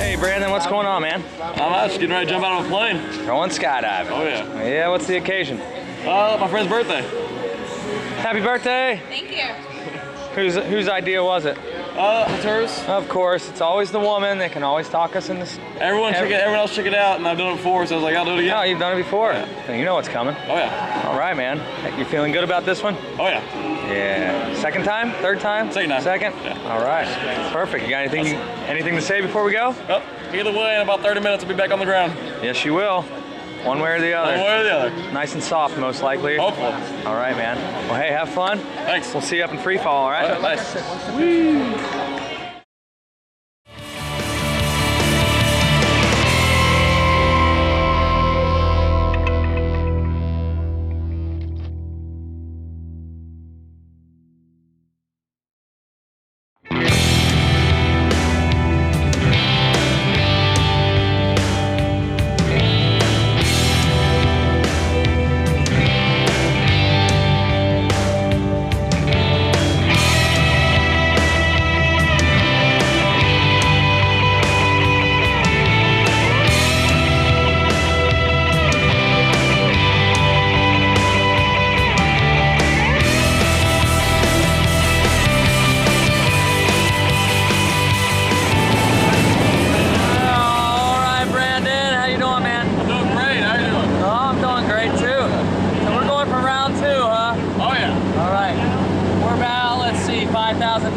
Hey Brandon, what's going on, man? I'm just getting ready to jump out of a plane. Going skydiving. Oh yeah. Yeah, what's the occasion? My friend's birthday. Happy birthday! Thank you. Whose idea was it? It's hers. Of course, it's always the woman. They can always talk us into. Everyone else check it out, and I've done it before, so I was like, I'll do it again. Oh, you've done it before. Yeah. You know what's coming. Oh yeah. All right, man. You feeling good about this one? Oh yeah. Yeah. Second time? Third time? Second time. Second? Yeah. All right. Perfect. You got anything to say before we go? Oh, either way, in about 30 minutes, I'll be back on the ground. Yes, you will. One way or the other. One way or the other. Nice and soft, most likely. Hopefully. All right, man. Well, hey, have fun. Thanks. We'll see you up in free fall, all right? All right, nice.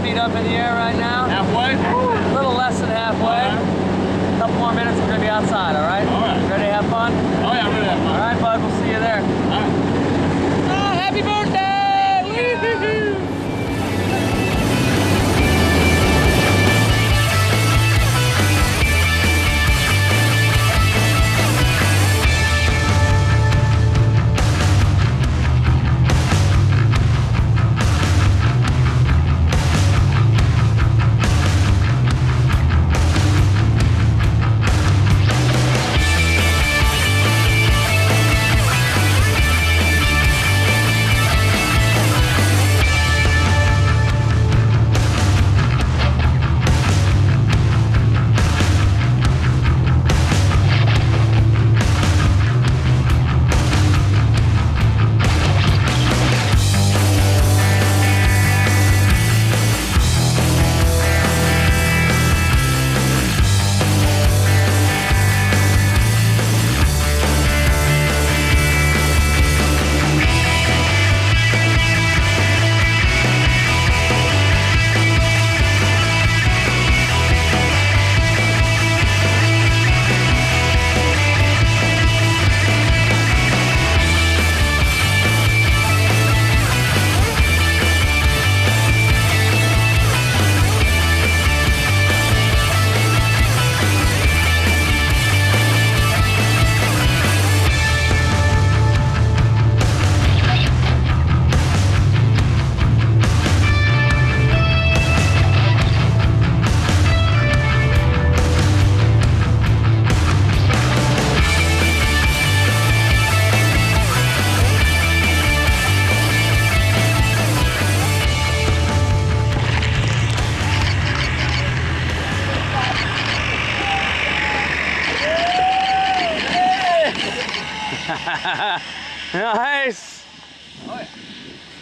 Feet up in the air right now. Halfway? A little less than halfway. A couple more minutes, we're gonna be outside, all right? All right. Ready to have fun? Oh yeah, I'm ready to have fun. All right, bud, we'll see you there. All right. Oh, happy birthday! Woo-hoo-hoo. Nice. Oh,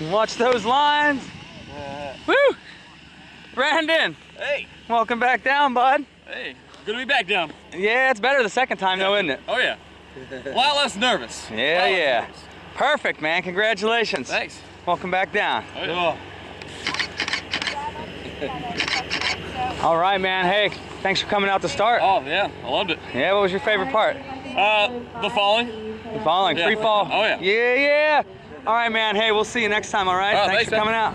yeah. Watch those lines. Woo! Brandon. Hey. Welcome back down, bud. Hey. Good to be back down. Yeah, it's better the second time though, isn't it? Oh yeah. A lot less nervous. Yeah, yeah. Perfect, man. Congratulations. Thanks. Welcome back down. Oh, yeah. All right, man. Hey, thanks for coming out to start. Oh yeah, I loved it. Yeah, what was your favorite part? The falling. The falling, Yeah. free fall. Oh, yeah. Yeah, yeah. All right, man. Hey, we'll see you next time, all right? Oh, Thanks for man. coming out.